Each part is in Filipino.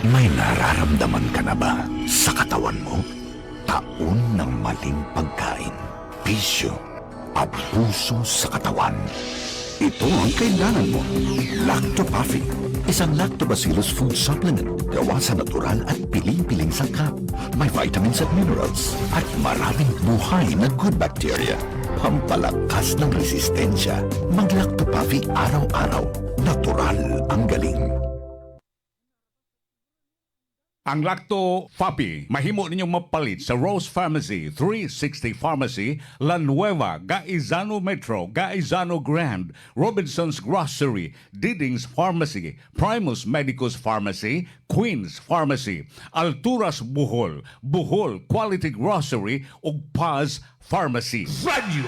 May nararamdaman ka na ba sa katawan mo? Taon ng maling pagkain, bisyo, abuso sa katawan. Ito ang kailangan mo. Lactopaffi, isang lactobacillus food supplement gawa sa natural at piling-piling sangkap. May vitamins at minerals at maraming buhay na good bacteria. Pampalakas ng resistensya. Mag-Lactopaffi araw-araw. Natural ang galing. Ang Lacto-Fapi, mahimo ninyong mapalit sa Rose Pharmacy, 360 Pharmacy, La Nueva, Gaizano Metro, Gaizano Grand, Robinson's Grocery, Diding's Pharmacy, Primus Medicus Pharmacy, Queen's Pharmacy, Alturas Bohol, Bohol Quality Grocery, ug Paz Pharmacy. Radio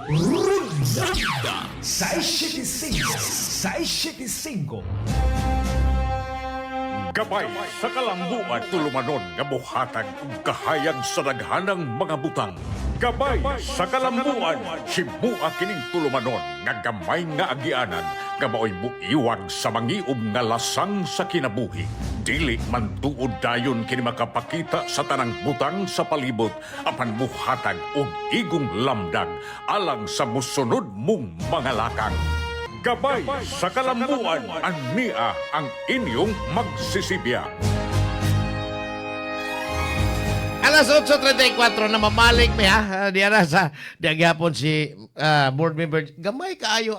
Runda 675 Gabay sa kalambuan tulumanon nga buhatag ug kahayag sa daghanang mga butang. Gabay sa kalambuan himua kining tulumanon nga gamay nga agianan nga maoy muiwag sa mangiub nga lasang sa kinabuhi. Dili man tuod dayon kini makapakita sa tanang butang sa palibot apan buhatag og igong lamdag alang sa musunod mong mga lakang. Gabay sa kalambuan, ania ang inyong magsisibya. Alas 8:34 na mamalik mi ha. Diyan sa diagyapon si board member. Gamay kaayo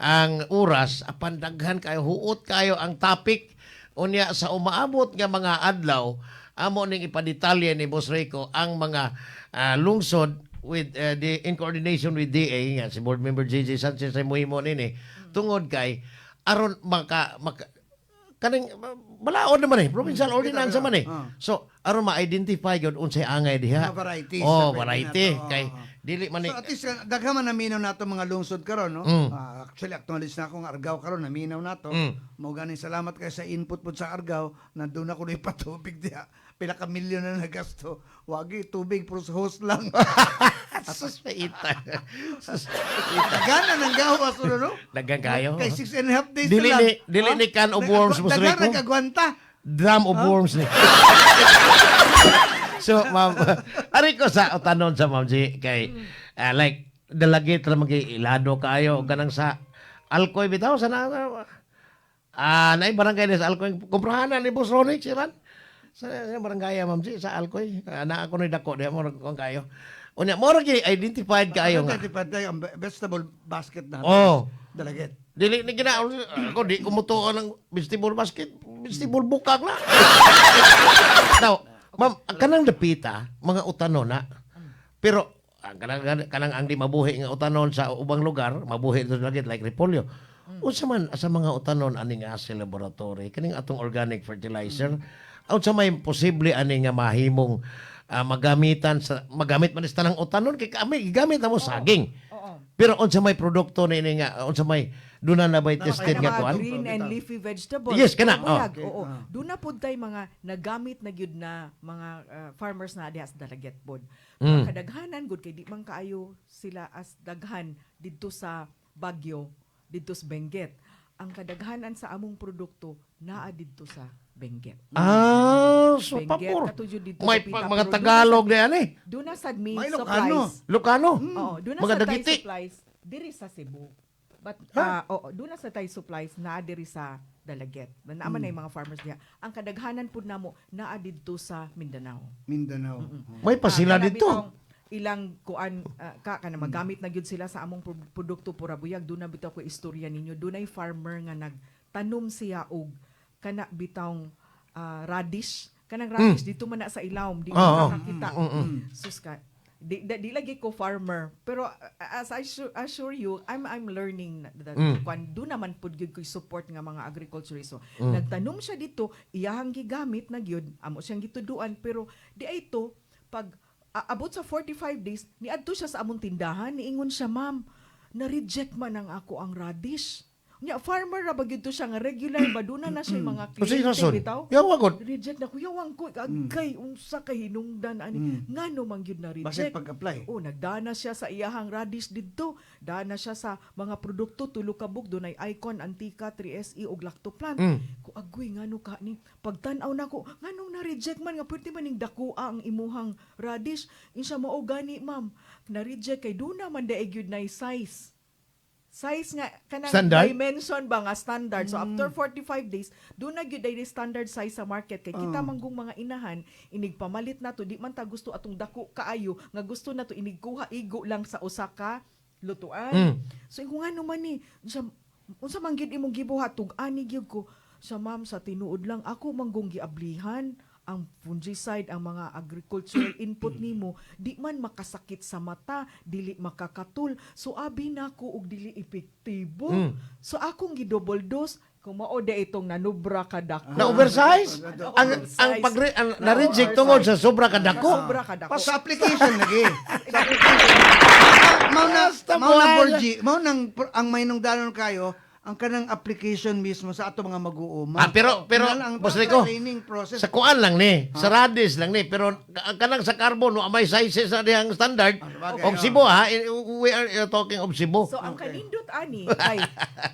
ang oras apan daghan kayo huot kayo ang topic unya sa umaabot nga mga adlaw amo ning ipadetalye ni Boss Rico ang mga lungsod with in coordination with DA nga si board member JJ Sanchez ay muhimo nini tungod kay aron kaning balaod naman provincial ordinance man so aron ma-identify gyud unsay angay diha varieties variety kay dili man so at least daghan man naminaw nato mga lungsod karon no actually acknowledge na akong Argao karon naminaw nato mao ganing salamat kay sa input pud sa Argao nandun ako na ipatubig diha pila ka milyon na nagasto wagi tubig puro sa host lang suspeita gana nang gawas no dagan kayo kay 6.5 days dili na lang dili ni can of worms Boss daghan Rico nagagwanta drum of worms ni so ma'am ari ko sa tanon sa ma'am G kay like dalagit ra ilado kayo ganang sa alcoy bitaw sa na naay barangay ni sa alcoy kumprahanan ni Boss Ronix siran sa barangay ma'am G sa alcoy na ako ni dako di mo kung kayo unya mo ra identified kayo nga identified ang vegetable basket na dalagit dili ni gina ako di kumutuon ng vegetable basket vegetable bukag na now ma'am kanang dapita mga utanon na pero kanang ang di mabuhi nga utanon sa ubang lugar mabuhi sa lagit like repolyo unsa man sa mga utanon ani nga sa laboratory kaning atong organic fertilizer unsa may posible ani nga mahimong magamit man sa tanang utanon kay kami gigamit na mo saging pero unsa may produkto ni nga unsa may duna na bay tested nga kuan green and leafy vegetables. Yes, kana. Oo. Duna pod tay mga nagamit na gyud na mga farmers na diha sa Dalaget pod. Kadaghanan gud kay di man kaayo sila as daghan didto sa Baguio, didto sa Benguet. Ang kadaghanan sa among produkto naa didto sa Benguet. So Benguet papor. ato jud didto May sa Pita, mga pero Tagalog na yan Duna sad main May supplies. Lokano. Oo, duna Mga sa Thai dagiti. supplies diri sa Cebu. But duna sa Thai supplies naa diri sa Dalaget. Naaman na yung mga farmers niya. Ang kadaghanan pud namo naa didto sa Mindanao. May pa sila Kana dito. bitong ilang kuan kana magamit na gyud sila sa among produkto pura buyag duna bitaw ko istorya ninyo dunay farmer nga nagtanom siya og kana bitawng radish kanang radish dito man na sa ilawom di mo nakakita sus ka di lagi ko farmer pero as I assure you I'm learning that kwan do naman pud gyud ko support nga mga agriculturist so nagtanom siya dito iyahang gigamit na gyud amo siyang gituduan pero di ay ito pag abot sa 45 days niadto siya sa among tindahan niingon siya ma'am na reject man ang ako ang radish Nya farmer ra ba gyud to siya nga regular ba duna na siya mga Kasi kliyente rason. bitaw. Yawa gud. Reject na kuya wang ko agkay unsa kay hinungdan ani ngano man gyud na Basta reject. pag-apply. Oh, nagdana siya sa iyahang radish didto. Dana siya sa mga produkto tulo ka buk dunay Icon, Antica, 3SE ug Lactoplan. Ko agoy ngano ka ni pagtan-aw nako nganong na-reject man nga pwede man ning dakua ang imuhang radish. Insya mao gani ma'am. Na-reject kay duna man daig gyud nay size. Size nga kanang Standard? dimension ba nga standard. So after 45 days, doon na gyud ay standard size sa market kay kita manggong mga inahan inig pamalit na to di man ta gusto atong dako kaayo nga gusto na to inig kuha igo lang sa usa ka lutuan. So kung ano man ni unsa man gyud imong gibuhat tug-ani gyud ko sa ma'am sa tinuod lang ako manggong giablihan ang fungicide, ang mga agricultural input nimo, di man makasakit sa mata, dili makakatul. So abi nako og dili epektibo. So akong gi-double dose kung mao da itong nanubra kadako. Na oversize? Ang na-reject tungod sa sobra kadako. Sobra kadako. Pa sa application lagi. Sa application. Mao na Borgi, mao nang ang maynong danon kayo ang kanang application mismo sa ato mga mag-uuma. Pero ang boss Rico, training process. sa kuan lang ni, sa radish lang ni, pero ang kanang sa carbon no amay sizes na diyang standard. Bagay, Og Cebu ha, we are talking of Cebu. So ang kanindot ani ay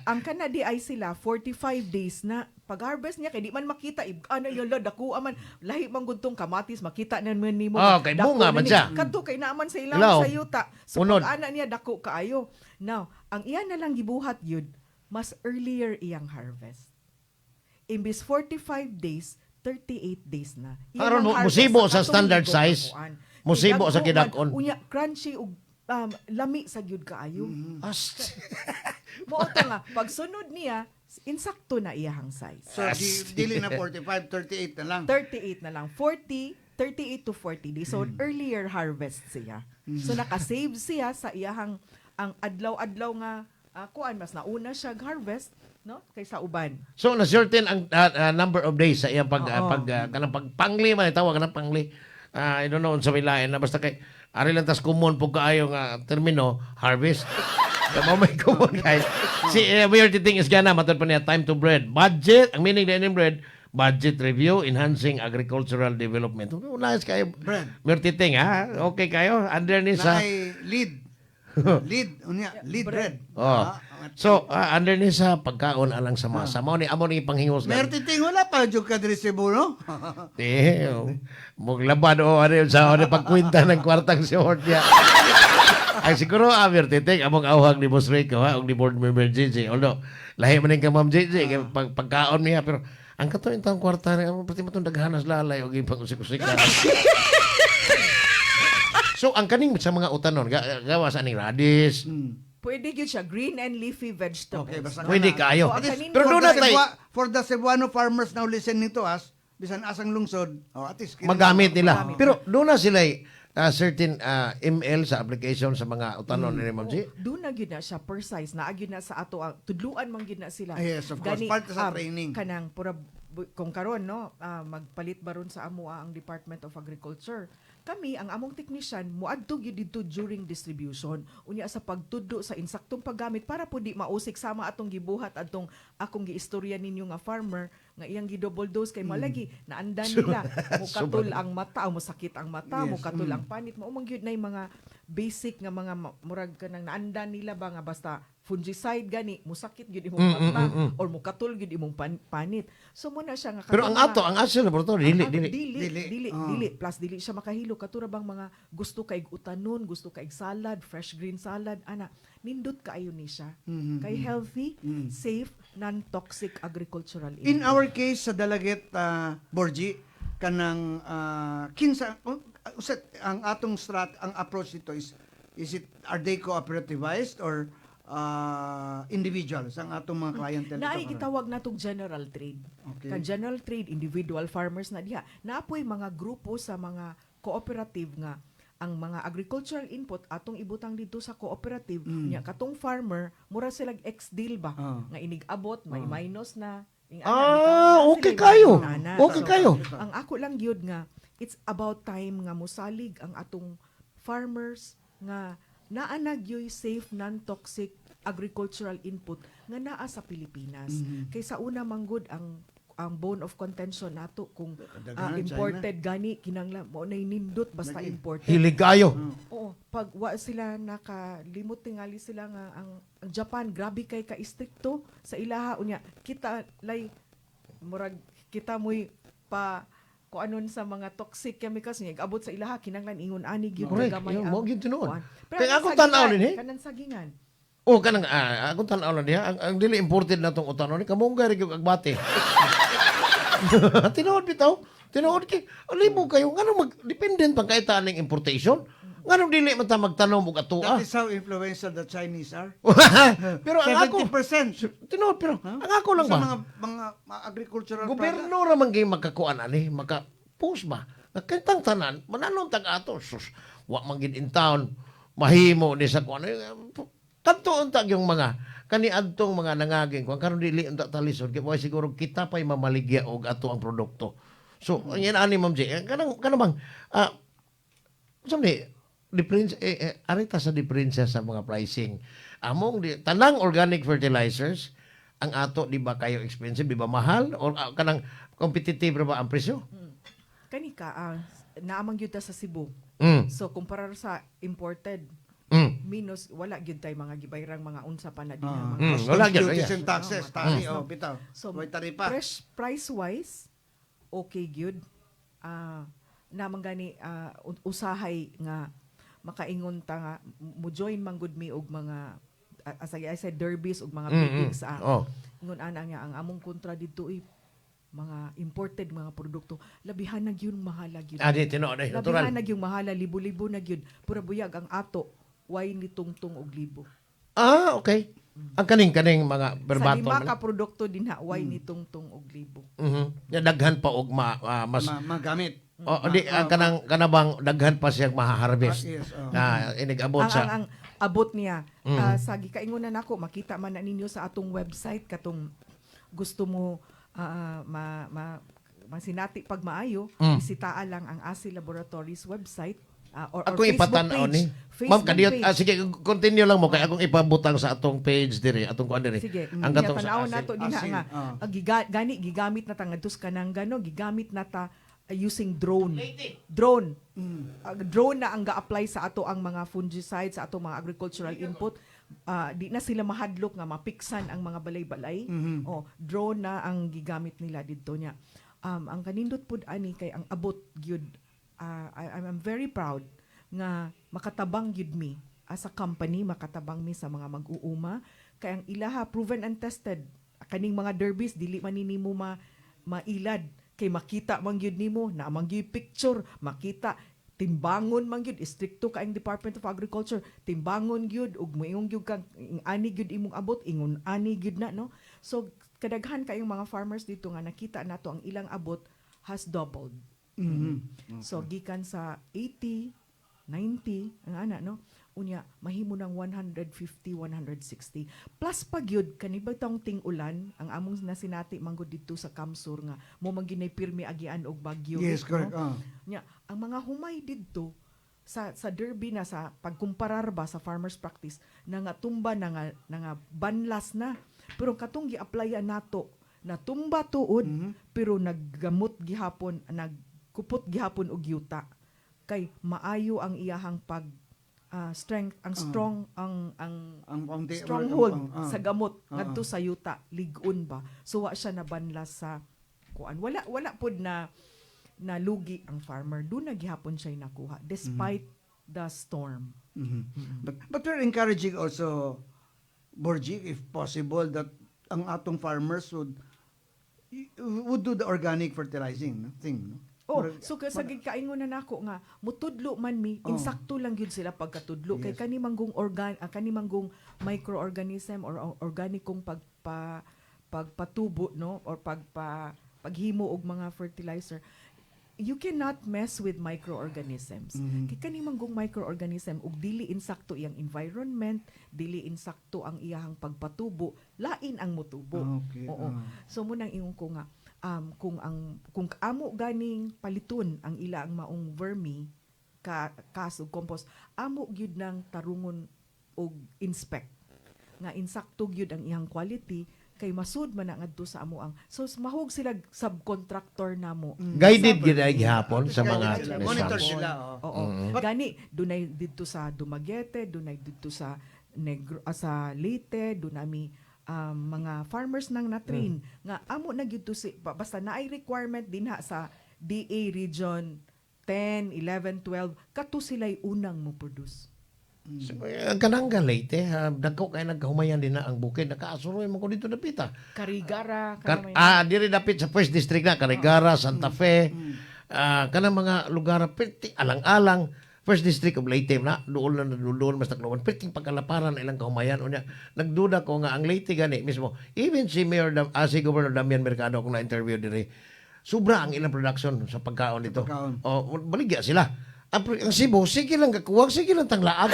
ang kanadi ay sila 45 days na pag-harvest niya kay di man makita ano yung dako man lahi man gudtong kamatis makita na man nimo. Kay dako bunga na man ni. siya. Kadto kay naaman sa ilang Ilaw. sa yuta. So Unod. pag ana niya dako kaayo. Now, ang iyan na lang gibuhat yun, mas earlier iyang harvest. Imbis 45 days, 38 days na. Iyan Aron ang mo harvest musibo sa atong standard libog size. kakuan. Musibo sa Kidagko kidakon. man, Unya, crunchy ug lami sa gyud kaayo. Mo to nga, pagsunod niya, insakto na iyahang size. So dili na 45, 38 na lang. 38 na lang. 38 to 40 days. So, earlier harvest siya. So, nakasave siya sa iyahang ang adlaw-adlaw nga kuan mas nauna siya harvest no kaysa uban. So na certain ang number of days sa iyang kanang pagpangli man tawag kanang pangli. I don't know unsa may lain na basta kay ari lang tas common pug kaayo nga termino harvest. Kamo may common guys. Si weird thing is gana matod pa niya time to bread. Budget ang meaning din bread. Budget review, enhancing agricultural development. Nice kayo. Bread. Weird thing ha. Okay kayo. Under ni Na sa ay lead. Lead bread. Oh. So, under ni sa pagkaon alang sa masa. Mao ni amo ni panghingos na. Merti ting wala pa jud ka diri Cebu, no? Mong labad o ano yun sa ano pagkwinta ng kwartang short niya. Ay siguro titik among awhag ni Boss Rico ha, o ni board member JJ. Although, lahi man ka Ma'am JJ, kay pagkaon niya, pero ang kato yung taong kwarta niya, pati matong daghanas lalay, o yung pag-usik-usik na. So, ang kaning sa mga utanon, gawa sa aning radish, Pwede gyud siya green and leafy vegetables. Okay, basta pwede kayo. So, ang At least, kanin- Pero for doon the na tayo, for the Cebuano farmers now listening to us, bisan asang lungsod, at least magamit nila. Magamit. Pero doon na sila certain ML sa application sa mga utanon ni Ma'am G. Doon na gyud na siya per size na gyud na sa ato ang tudluan man gyud na sila. Yes, of course. Part sa training. Kanang pura kung karon no magpalit baron sa amo ang Department of Agriculture. Kami ang among technician moadto gyud didto during distribution unya sa pagtudlo sa insaktong paggamit para po di mausik sama atong gibuhat adtong akong giistorya ninyo nga farmer nga iyang gi-double dose kay malagi naandan nila mukatul ang mata o musakit ang mata Yes. mukatul ang panit mao man gyud nay mga basic nga mga murag kanang naandan nila ba nga basta fungicide gani musakit gyud imong mata or mukatul gyud imong panit so mo na siya nga Pero ang katong ato, ang asil na to, dili. dili plus dili siya makahilo katura bang mga gusto kay utanon gusto kay salad fresh green salad ana nindot kaayo ni siya kay healthy safe non-toxic agricultural In input. our case sa Dalaget Borgi kanang kinsa usat ang atong ang approach dito is it are they cooperativized or individuals ang atong mga clientele Naay dito? gitawag natong general trade. Okay. Kan general trade individual farmers na diha. Naapoy mga grupo sa mga cooperative nga ang mga agricultural input atong ibutang dito sa cooperative nya katong farmer mura sila ex deal ba nga inig-abot may minus na Okay kayo. Okay kayo. Ang ako lang gyud nga it's about time nga mosalig ang atong farmers nga naa na gyoy safe non-toxic agricultural input nga naa sa Pilipinas. Kay sa una manggod ang bone of contention nato kung Kadaghanan, imported gani kinanglan mo nay nindot basta Lagi. imported. Hilig kayo. Oo, pag wa sila nakalimot tingali sila nga ang Japan grabe kay ka istrikto sa ilaha unya kita lay murag kita mo'y pa kung anon sa mga toxic chemicals niya abot sa ilaha kinanglan ingon ani gyud Correct. gamay Yun, mo gyud tinuod. kuan. Kaya kanang akong tanaw sagingan, din, eh. kanang sagingan. Oh, kanang akong tan-aw lang diha. Ang dili imported na tong utanon ni kamong gari gyud agbate. Tinuod bitaw. Tinuod kay libo kayo ngano mag dependent pa kay taning importation. Ngano dili man ta magtanom og atua. That is how influential the Chinese are. Pero ang ako 70%. tinuod pero ang ako lang Sa ba? mga agricultural Gobyerno ra man gyud makakuan ani, maka-post ba? Nakitang tanan, mananon tag ato. Sus, wa man gid in town mahimo ni sa kuan. Kadto untag yung mga kaniadtong mga nangaging kuan karon dili unta talisod kay mo siguro kita pay mamaligya og ato ang produkto. So, yan ani Ma'am J. Kanang bang sabi difference arita sa diferensya sa mga pricing. Among tanang organic fertilizers ang ato di ba kayo expensive, di ba mahal or kanang competitive ra ba ang presyo? Kani ka naamang gyud ta sa Cebu. Mm. So kumpara sa imported Mm. minus wala gyud tay mga gibayrang mga unsa pa na din Ah. mga Wala gyud, duties yeah. and taxes. Tani, bitaw. So, May taripa. price wise okay gyud. Namang gani usahay nga makaingon ta nga mo join man gud mi og mga as I said derbies og mga meetings Oh. ingon ana nga ang among kontra didto mga imported mga produkto labihan na gyud mahala gyud. Di tinuod ay natural. Labihan na gyud mahala libo-libo na gyud pura buyag ang ato way ni tungtong og libo. Okay. Ang kaning mga Sa berbaton. lima ka produkto dinha way ni tungtong og libo. Ya daghan pa og mas Magamit. ang kanabang daghan pa siyang maha-harvest. Yes. Na inigabot sa Ang abot niya sa gikaingonan nako makita man na ninyo sa atong website katong gusto mo masinati pag maayo bisitaan lang ang ASI Laboratories website or ako Facebook ipatanaw page. ni. Ma'am Facebook kadiyot page. sige continue lang mo kay akong ipabutang sa atong page diri atong kuan diri. Sige, Ang gatong sa tanawon asin. nato dinha Asin, nga gani gigamit na ta ngadtos kanang gano gigamit na ta using drone. Drone. Drone na ang ga-apply sa ato ang mga fungicides sa ato mga agricultural input. Di na sila mahadlok nga mapiksan ang mga balay-balay. Drone na ang gigamit nila didto nya. Ang kanindot pud ani kay ang abot gyud I'm very proud nga makatabang gyud mi as a company makatabang mi sa mga mag-uuma kay ang ilaha proven and tested kaning mga derbies dili man nimo mailad kay makita man gyud nimo na man gyud picture makita timbangon man gyud istrikto ka ang Department of Agriculture timbangon gyud ug moingon gyud kang ani gyud imong abot ingon ani gyud na no so kadaghan kayong mga farmers dito nga nakita nato ang ilang abot has doubled. So gikan sa 80, 90 ang ana no unya mahimo ng 150, 160 plus pag yun kanibag taong ting-ulan ang among nasinati manggod dito sa Kamsur nga mo manginay pirmi agian og bagyo. Yes, correct. Nya ang mga humay didto sa derby na sa pagkumparar ba sa farmers practice na nga tumba na nga banlas na pero katong gi-applyan nato na tumba tuod pero naggamot gihapon nagkupot gihapon og yuta kay maayo ang iyahang pag strength ang strong ang stronghold sa gamot ngadto sa yuta ligon ba so wa siya nabanlas sa kuan wala pod na lugi ang farmer do na gihapon siya nakuha despite the storm. But we're encouraging also Borgie if possible that ang atong farmers would do the organic fertilizing thing, no? So sa gikaingon na nako nga mutudlo man mi insakto lang gyud sila pagkatudlo kay kanimanggong kanimanggong microorganism or organikong pagpatubo no or paghimo og mga fertilizer you cannot mess with microorganisms. Kay kanimanggong microorganism ug dili insakto iyang environment, dili insakto ang iyahang pagpatubo, lain ang mutubo. Okay. Oo. So mo nang ingon ko nga kung amo ganing paliton ang ilang maong vermi kas ug compost amo gyud nang tarungon og inspect nga insakto gyud ang iyang quality kay masud man na ngadto sa amo ang so mahog sila subcontractor namo. Guided gyud ay gihapon sa mga Monitor restaurant. sila. Oo. Gani dunay didto sa Dumaguete, dunay didto sa sa Leyte, dunami mga farmers nang na-train nga amo na gyud to si basta naay requirement dinha sa DA region 10, 11, 12 kato sila'y unang mo produce. So, kanang Leyte, dagko kay nagkahumayan din na ang bukid. Nakaasuroy mo ko dito dapita. Karigara, Diri dapit sa First District na, Carigara, Santa Fe, kanang mga lugar, perting alang-alang, First District of Leyte na, doon mas takluan, perting pagkalaparan ilang kahumayan. Unya, nagduda ko nga ang Leyte gani mismo, even si si Governor Damian Mercado, kung na-interview diri, sobra ang ilang production sa pagkaon dito. Pagkaon. O, baligya sila. Ang Cebu, sige lang kakuwag, sige lang tanglaag.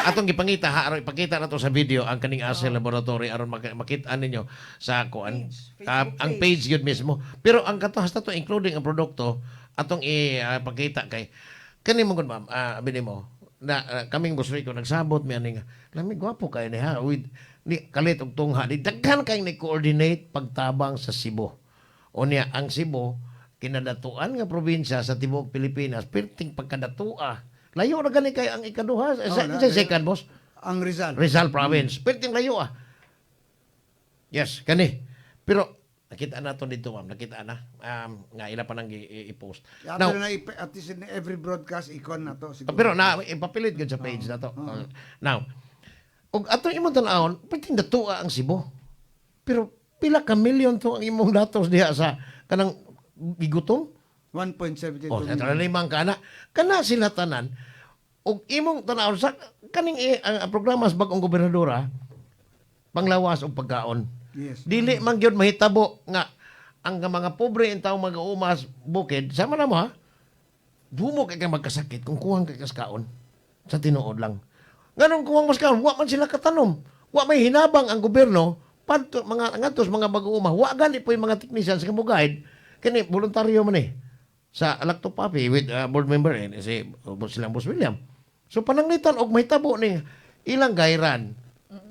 Atong gipangita ha, aron ipakita nato sa video ang kaning Ase Laboratory aron makita ninyo sa kuan ang page yun mismo. Pero ang katuhas nato including ang produkto atong ipakita kay kani mo gud ma'am, abini mo na kaming busri ko nagsabot mi ani nga. Lami gwapo kay ni ha with ni kalit og tungha di daghan kay ni coordinate pagtabang sa Cebu. Unya ang Cebu kinadatuan nga probinsya sa tibuok Pilipinas, perting pagkadatua. Layo na gani kay ang ikaduha. Sa second, boss? Ang Rizal. Rizal Province. Perting layo Yes, kani. Pero, nakita na to dito, ma'am. Nakita na. Nga, ila pa nang i-post. Now, at least in every broadcast, icon na to. Siguro. Pero, ipapilit ko sa page na to. Now, og atong imong tanawon, perting datua ang Cebu. Pero, pila ka million to ang imong datos diha sa kanang gigutom? 1.72 O, sa million. limang kana. Kana sila tanan. Og imong tanaw sa kaning ang programa sa bagong gobernadora, panglawas og pagkaon. Yes. Dili man gyud mahitabo nga ang mga pobre in taong mag-uumas bukid, sama na mo ha, bumo kay magkasakit kung kuwang kay kaskaon sa tinuod lang. Nganong kuwang mas kaon, wa man sila katanom. Wa may hinabang ang gobyerno padto mga ngadtos mga mag-uuma. Wa gani po yung mga technicians sa guide kani voluntaryo man sa Lactopapi with board member si silang Boss William. So pananglitan og mahitabo ni ilang gayran.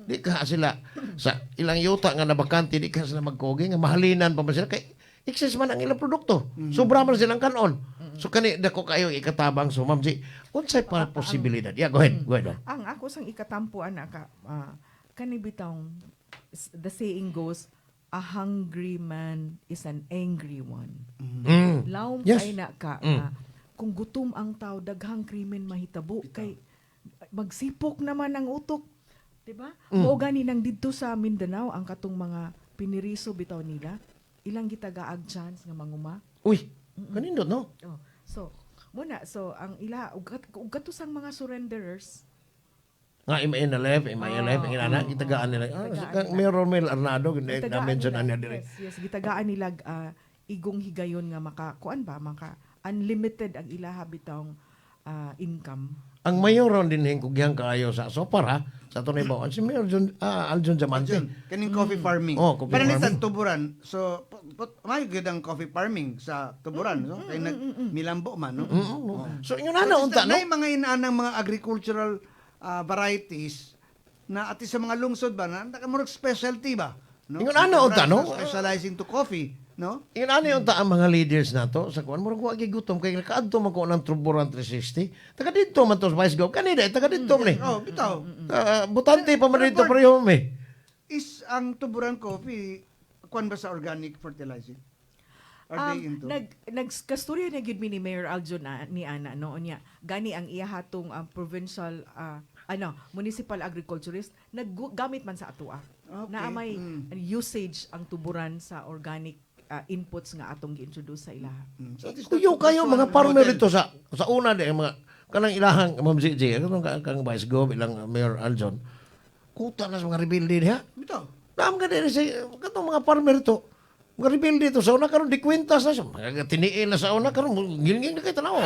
Di ka sila sa ilang yuta nga nabakante di ka sila magkogi nga mahalinan pa man sila kay excess man ang ilang produkto. Sobra man silang kanon. So kani dako kayo ikatabang so ma'am si unsay pa posibilidad. Yeah, go ahead. Go ahead. Ang ako sang ikatampo ana ka kani bitong the saying goes a hungry man is an angry one. Lawom Yes. kay na ka kung gutom ang tao daghang krimen mahitabo kay magsipok naman ang utok, 'di ba? Mao gani nang didto sa Mindanao ang katong mga piniriso bitaw nila ilang gitagaag chance nga manguma. Uy, kanindot no? Oh. So ang ila ug katusang mga surrenderers Nga MNLF, ang inana, itagaan nila. Mayor Romel Arnado, na-mention niya dire. Yes, gitagaan nila igong higayon nga maka unlimited ang ilaha bitong income. Ang mayor ron din hingkugyang kaayo sa Sopar ha, sa tunay ba? Si Mayor Aljon Diamante. Kaning coffee farming. Oh, coffee Panalitan tuburan. So, may gud ang coffee farming sa tuburan. So, kay milambo man, no? So, yun na unta, no? May mga inaanang mga agricultural varieties na ati sa mga lungsod ba na nakamurag specialty ba? No? Yung ano, unta, no? Specializing to coffee, no? Yun ano yung ang mga leaders na to sa kuan murag wa gutom kay nakaadto man ko ng Tuburan 360. Taga dito man to sa Vice Gov. Kanina taga dito man Oh, bitaw. butante pa man dito pareho me. Is ang tuburan coffee kuan ba sa organic fertilizing? Are they into? Nagkasturya na gyud mi ni Mayor Aljo ni Ana noon niya. Gani ang iya hatong provincial municipal agriculturist naggamit man sa atoa. Okay. Na may usage ang tuburan sa organic inputs nga atong gi-introduce sa ilaha. So, at least Kuyo that's kayo one mga farmer model. dito sa una de mga kanang ilahang Ma'am CJ, kang Vice Gov ilang Mayor Aljon. Kuta na sa mga rebelde diha. Bitaw. Naam ka din sa katong mga farmer to. Mga rebelde to sa una karon di kwintas na siya. Mga tiniil na sa una karon gilingin na kay tanaw.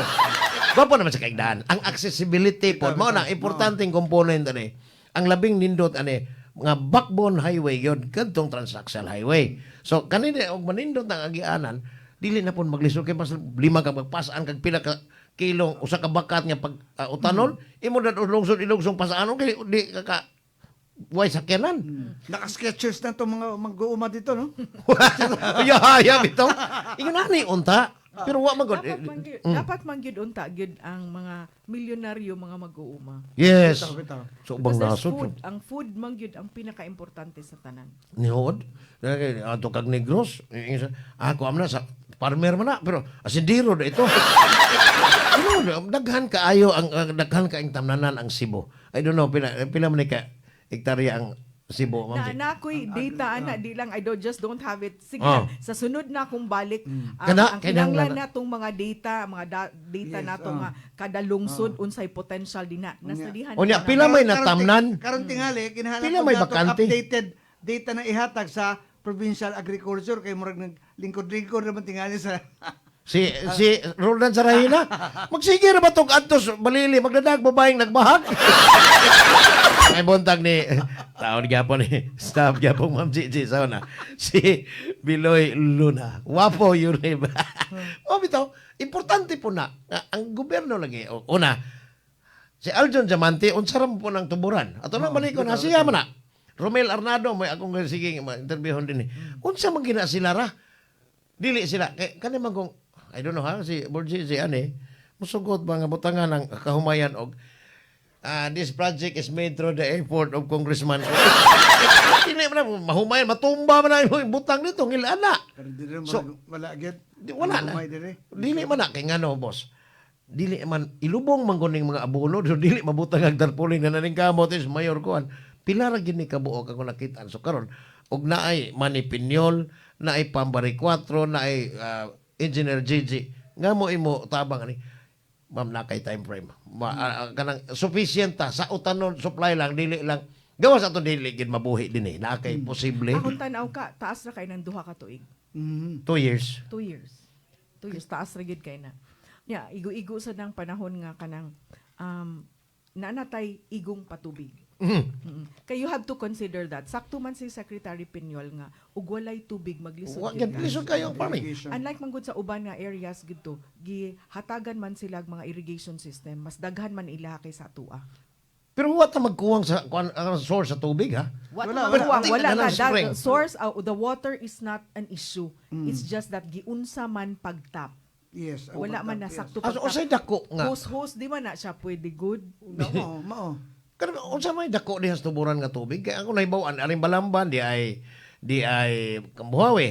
Gwapo naman sa kaigdaan. Ang accessibility po mao na importanteng component ani. Ang labing nindot ani mga backbone highway yun, kadtong transaxle highway. So kanina og manindot ang agianan, dili na pon maglisod kay mas lima ka magpasaan kag pila ka kilong usa ka bakat nga pag utanon, imo na lungsod ilugsong pasaanon kay di ka Way sakyanan. Naka-sketchers na itong mga mag-uuma dito, no? Hayam ito. Ingon na ni unta. Pero wa magod. Dapat man gyud unta gyud ang mga milyonaryo mga mag-uuma. Yes. Bitaw. So bang Because there's nasod. food, ang food man gyud ang pinaka-importante sa tanan. Niod. Ato kag negros. Ako amna sa farmer man na. Pero asindiro na ito. Daghan kaayo daghan ka ang tamnanan ang Cebu. I don't know pila man ka hektarya ang Cebu, ma'am. Na ako'y data ana di lang I don't have it. Sige Oh. sa sunod na akong balik Kana- ang kinahanglan kinahanglan natong mga data Yes, nato nga kada lungsod unsay potential dinha. Nasa dihan. Unya, na- pila may natamnan? Karon tingali, kinahanglan Pila ko may dato bakante? updated data na ihatag sa provincial agriculture kay murag naglingkod-lingkod naman tingali sa Si Roldan Sarahina, magsige na ba itong Antos Malili, magdadag babaeng nagbahag? Ay buntag ni, taon gyapon ni, staff gyapon Ma'am Gigi, na si Biloy Luna. Wapo yun eh. O bitaw, importante po na, ang gobyerno lagi, una, si Aljon Diamante, unsaram po ng tuburan. Ato na balik ko na, siya man na. Romel Arnado, may akong sige, interviewon din eh. Unsa man gina sila ra? Dili sila. Kani man kung, I don't know ha, si Borgi, si Ani, musugot ba nga butangan ng kahumayan og this project is made through the effort of Congressman. Dili man na, mahumayan, matumba man na yung butang nito, ngilana. Pero di rin So, wala agad. Wala na. Dili man na, kay ngano, boss. Dili man, ilubong man kuning mga abono, so dili mabutang ang tarpuling na naning kamot is mayor kuan. Pila ra gini kabuok ako nakitaan. So karon, og naay Manipinyol, naay Pambari 4, naay Engineer Gigi. Nga mo imo tabang ani. Ma'am na kay time frame. Kanang sufficient ta sa utanon supply lang dili lang. Gawas ato dili gid mabuhi dinhi. Na kay posible Akong tanaw ka, taas ra kay ng duha ka tuig. 2 years. 2 years. 2 years taas ra gid kay na. Nya, igo-igo sa nang panahon nga kanang nanatay igong patubig. Kay you have to consider that. Sakto man si Secretary Pinyol nga ug walay tubig maglisod. Wa gyud gyud ka. lisod kayo ang farming. Unlike man gud sa uban nga areas gito, gihatagan man sila og mga irrigation system, mas daghan man ila kay sa atua. Pero wa ta magkuwang sa source sa tubig ha. Wala. Wala Wala ka. spring. The source, the water is not an issue. It's just that giunsa man pagtap. Yes. Wala man na sakto Aso usay dako nga. Host di man na siya pwede good. Mao. Pero unsa may dako diha sa tuburan nga tubig kay ako nahibaw-an aring Balamban di ay Kambuhawe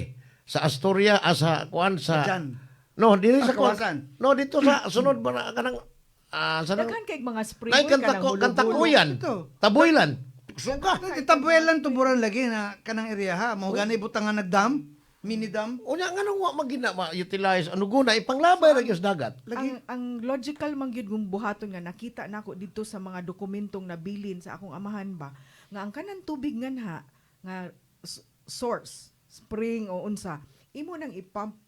sa Astoria sa kuan sa Diyan. No, dili sa kuan. Kawasan. No, dito sa sunod ba na kanang sa nang Daghan kay mga spring Nay kantakuyan. Ito. Taboylan. Suka. Itabuelan tuburan lagi na kanang area ha. Mao gani butangan nagdam, mini dam. Unya nganong wa magina ma-utilize ano guna ipanglabay ra gyud sa dagat. ang logical man gyud kung buhaton nga nakita nako dito sa mga dokumentong nabilin sa akong amahan ba nga ang kanang tubig nganha nga source spring o unsa imo nang i-pump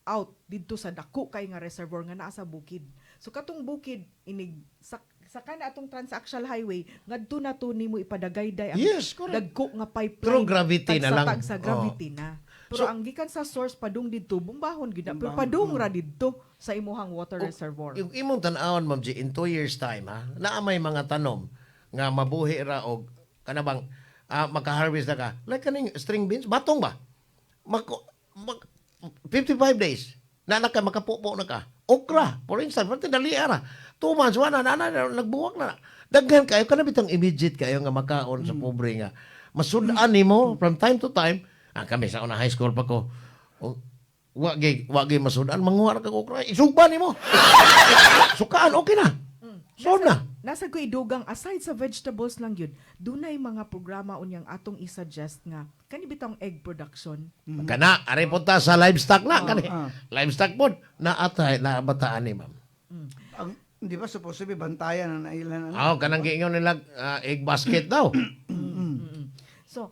out dito sa dako kay nga reservoir nga naa sa bukid. So katong bukid inig sa kana atong transactional highway ngadto na to nimo ipadagayday ang Yes, correct. dagko nga pipeline Through gravity na lang. sa gravity na. Pero So, ang gikan sa source padung didto bumbahon gid na. Pero padung ra didto sa imuhang water reservoir. Yung imong tan-awon Ma'am G in 2 years time ha, naa may mga tanom nga mabuhi ra og kanabang maka-harvest na ka. Like kaning string beans, batong ba? 55 days. Na ka makapupo na ka. Okra, for instance, pati dali ara. 2 months wala na nagbuwak na. Daghan kayo kana bitang immediate kayo nga makaon sa pobre nga. Masudan nimo from time to time. Kami sa una high school pa ko. Wagi masudan manguha ka okra. Isugba nimo. Sukaan okay na. So na. Nasa ko idugang aside sa vegetables lang yun, dunay mga programa unyang atong i-suggest nga kani bitang egg production. Kana, ari punta sa livestock na. Kani. Livestock po, naatay, nabataan ni ma'am. Ang di ba supposed to be bantayan ang nailan Kanang giingon nila egg basket daw. So,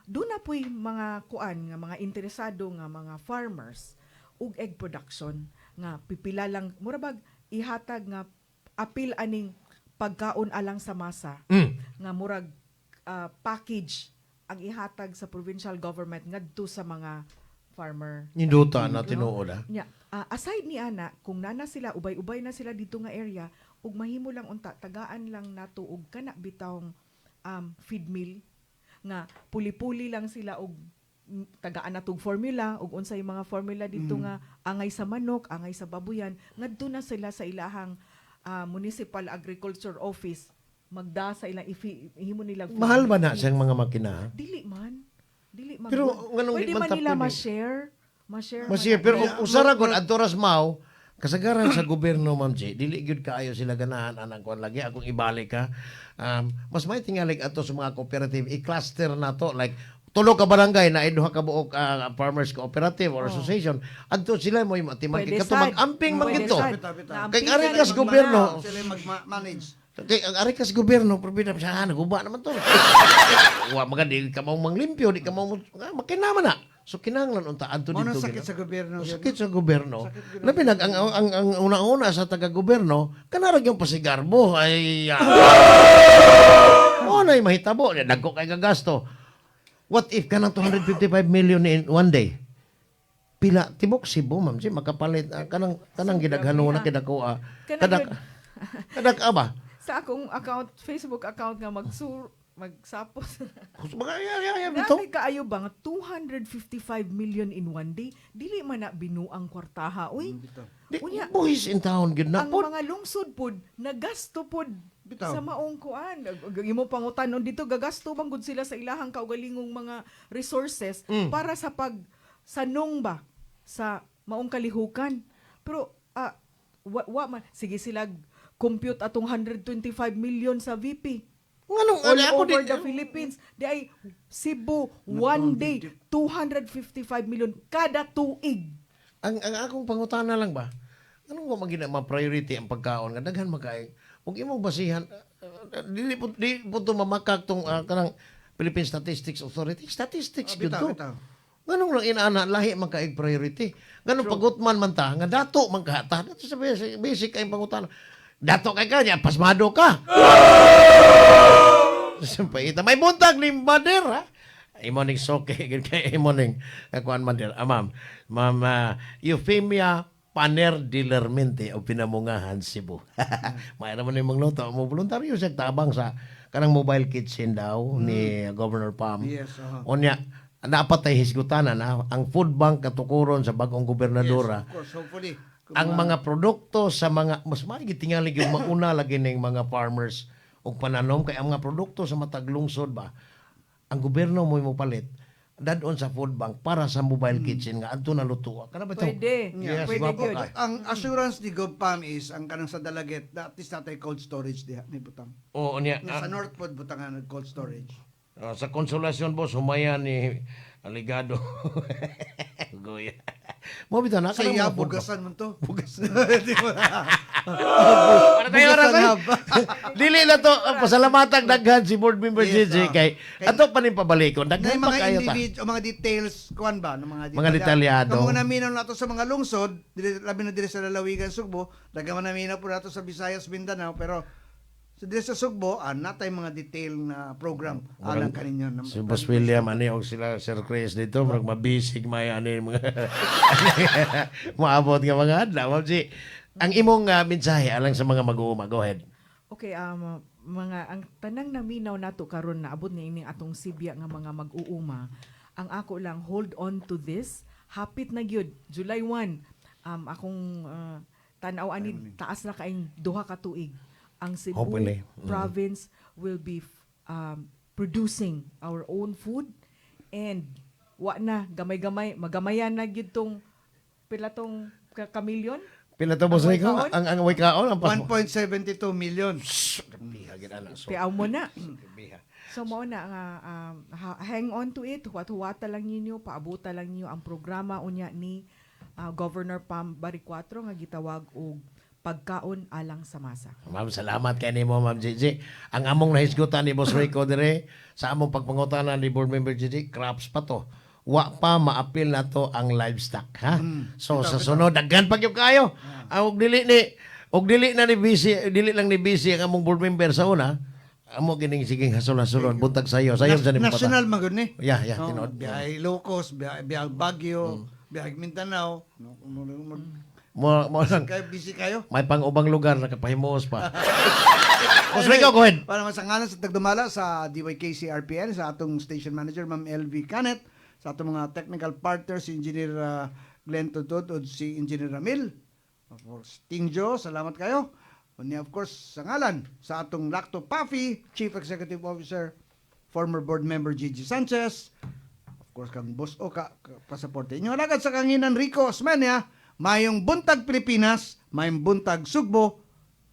doon na po'y mga kuan nga mga interesado nga mga farmers ug egg production nga pipila lang murabag ihatag nga apil aning pagkaon alang sa masa nga murag package ang ihatag sa provincial government ngadto sa mga farmer. Ninduta na tinuod ha. Nya, aside ni ana kung nana sila ubay-ubay na sila dito nga area ug mahimo lang unta tagaan lang nato og kana bitawng feed mill nga puli-puli lang sila og tagaan natong formula ug unsay mga formula dito nga angay sa manok, angay sa babuyan, ngadto na sila sa ilahang municipal agriculture office magda sa ilang ihimo nilang feed Mahal ba mill. na siyang mga makina? Dili man. Pero good. nganong Pwede di man man nila tapon eh. ma-share. Ma-share. Masir, pero usara kon adtoras mao, kasagaran sa gobyerno, Ma'am J, dili gyud kaayo sila ganahan anang kon lagi akong ibalik ka. Mas may tingali ato sa mga cooperative i-cluster nato like tulo ka barangay na duha ka buok farmers cooperative or association. Adto sila mo matimang Pwede kato sad. mag-amping man Pwede gito. sad. Bitaw-bitaw. Na Kay amping ari na kas lang gobyerno. Sila mag-manage. Kay ang ari kas gobyerno probida sa guba naman to. Wa magandi ka mao manglimpyo, di ka mao makinaman na. So kinahanglan unta adto Ano dito. sakit gina- sa gobyerno? Sakit sa gobyerno. Labi ang una-una sa taga-gobyerno, kanarag yung pasigarbo ay mo na mahitabo, dagko kay gagasto. What if kanang 255 million in one day? Pila tibok Cebu, ma'am, si makapalit kanang gidaghanon na kidako kadak ba? Sa akong account, Facebook account nga magsapos. Mga bitaw. Dami kaayo ba nga 255 million in one day? Dili man na binuang kwartaha. Uy, Di Unya, buhis in town gid na ang pod. mga lungsod pod nagasto pod Bitaw. sa maong kuan. Imo pangutanon dito gagasto bang gud sila sa ilahang kaugalingong mga resources para sa sanong ba sa maong kalihukan. Pero wa man sige sila compute atong 125 million sa VP. Nganong All ako over di the Philippines. Di ay Cebu, one day, 255 million kada tuig. ang akong pangutana lang ba? Anong mo magina ma-priority ang pagkaon nga daghan makaay. Ug imong basihan di po to mamakak tong kanang Philippine Statistics Authority. Statistics gyud to. Bitaw. Nganong lang inaana lahi man kaig priority. Nganong pagutman man ta nga dato man ka ta. Dato sa basic ay pangutana. Dato kay kanya pasmado ka. Sampay ita may buntag limbader ha. Imoning soke gid kay imoning kuan man der. Ma'am Euphemia Paner Dilermente o Pinamungahan, Cebu. May naman yung magluto. Mo voluntaryo siya tabang sa kanang mobile kitchen daw ni Governor Pam. Yes, Onya, napatay hisgutanan ang food bank katukuron sa bagong gobernadora. Of course, hopefully. Ang mga produkto sa mga mas maigi tingali yung mauna lagi ning mga farmers og pananom kay ang mga produkto sa matag lungsod ba ang gobyerno mo palit dadon sa food bank para sa mobile kitchen nga adto na luto. Kana ba ito? Pwede. Yes, Pwede mapo gyud. ka. Ang assurance ni GovPam is ang kanang sa Dalaget, at least natay cold storage diha ni butang. Oo niya. Sa North Pod butangan nag cold storage. Sa konsolasyon boss humayan ni Aligado. Goya. Mo bitaw na Sa kanang iya mga food bank. bugasan mo to. Bugasan. Para tayo oras ay. hab. Dili na to pasalamatan daghan si board member Yes, JJ kay ato pa ning pabalikon Na daghan yung pa mga kayo ta. individual, mga details, kuan ba? Ng Mga detalyado. Kung naminaw nato sa mga lungsod, labi na dire sa Lalawigan, Sugbo, daga man naminaw po nato sa Visayas, Mindanao, pero sa dire sa Sugbo, natay mga detail na program alang kaninyo. Si Boss William ani og sila Sir Chris dito murag mabisig may ani mga maabot nga mga adlaw. Ma'am G, ang imong mensahe alang sa mga mag-uuma. Go ahead. Okay, ang tanang naminaw nato karon na abot ni ining atong Sibya nga mga mag-uuma. Ang ako lang hold on to this. Hapit na gyud July 1. Akong tan-aw ani taas na kaing duha ka tuig. Ang Cebu Hopefully. province will be producing our own food and wa na gamay-gamay magamayan na gyud tong pila tong kamilyon. Pila to Boss Ang Rico? waykaon? Ang waykaon ang pas. 1.72 million. Biha gid ana. So, Tiaw mo na. biha. So mao na nga hang on to it, huwat-huwata lang ninyo, paabuta lang ninyo ang programa unya ni Governor Pam Baricuatro nga gitawag og pagkaon alang sa masa. Ma'am, salamat kay nimo Ma'am JJ. Ang among nahisgutan ni Boss Rico dire sa among pagpangutanan ni Board Member JJ, crops pa to. Wa pa maapil na to ang livestock, ha? So sa sunod daghan pa gyud kayo. Og dili na ni busy, dili lang ni busy ang among board member sa una. Amo kining siging hasol-hasolon buntag sayo. Sayo sa ni National magud ni. Yeah, Oh, tinuod. Biyay Ilocos, biyay Baguio, biyay Mindanao. mo lang, Kayo, busy kayo. may pang-ubang lugar na kapahimuos pa. Boss Rico, go ahead. Para masangalan sa tagdumala sa DYKC RPN, sa atong station manager, Ma'am LV Canet, sa atong mga technical partners, si Engineer Glenn Tudod o si Engineer Ramil. Of course, Tingjo, salamat kayo. And of course, sangalan sa atong Lacto Puffy, Chief Executive Officer, former board member Gigi Sanchez, of course, kang Boss Oka, pasaporte. Inyo alagad sa kanginan Rico Osmeña, mayong buntag Pilipinas, mayong buntag Sugbo,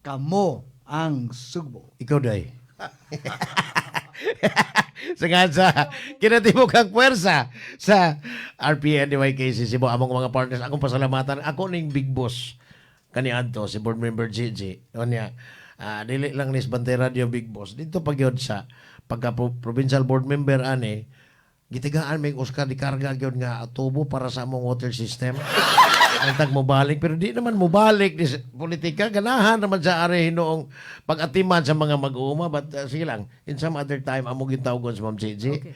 kamo ang Sugbo. Ikaw, Day. sa kinatibok ang puwersa sa RPN DYKC Cebu, among mga partners, akong pasalamatan, ako ning big boss kaniadto si board member Gigi. O niya, dili lang nis Bantay Radio big boss. Dito pagyod sa pagka provincial board member ani, gitigaan may Oscar di karga gyud nga tubo para sa among water system. Ang tag mo balik pero di naman mo balik di politika ganahan naman sa are hinoong pag-atiman sa mga mag-uuma but sige lang in some other time amo gintawgon sa Ma'am Gigi. Okay.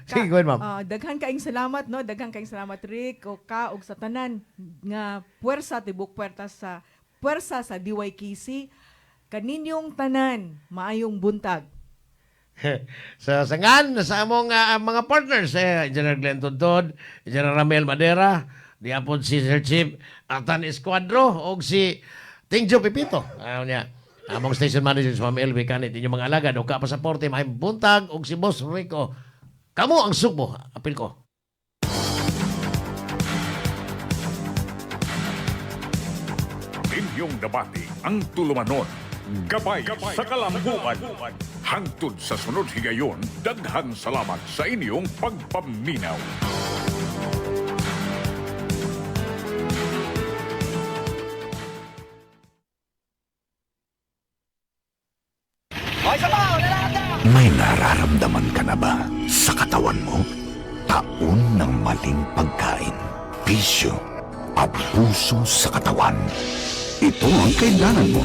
Sige go ahead, Ma'am. Daghan kaing salamat no, daghan kaing salamat Rick o ka og sa tanan nga puwersa tibok puwersa sa DYKC kaninyong tanan maayong buntag. Sa sangan sa among mga partners Engineer Glenn Tudod, Engineer Ramel Madera, diapon si Sir Chief Atan Escuadro og si Tingjo Pipito. Niya among station manager sa Ma'am LV Canet inyong mga alagad o kapasaporte mahay buntag og si Boss Rico. Kamo ang Sugbo, apil ko. Inyong nabati ang tulumanon. Gabay sa kalambuan. Hangtod sa sunod higayon, daghang salamat sa inyong pagpaminaw. May nararamdaman ka na ba sa katawan mo? Taon ng maling pagkain, bisyo, abuso sa katawan. Ito ang kailangan mo.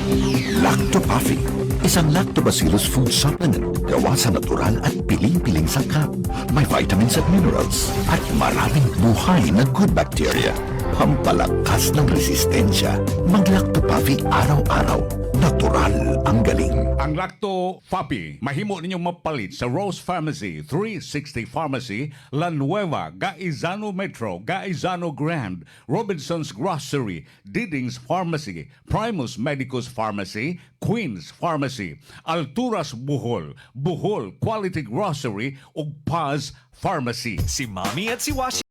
Lactopaffi, isang lactobacillus food supplement gawa sa natural at piling-piling sangkap. May vitamins at minerals at maraming buhay na good bacteria. Pampalakas ng resistensya. Mag-Lactopaffi araw-araw. Natural ang galing. Ang Lacto Papi, mahimo ninyong mapalit sa Rose Pharmacy, 360 Pharmacy, La Nueva, Gaizano Metro, Gaizano Grand, Robinson's Grocery, Diding's Pharmacy, Primus Medicus Pharmacy, Queen's Pharmacy, Alturas Bohol, Bohol Quality Grocery, ug Paz Pharmacy. Si Mami at si Washi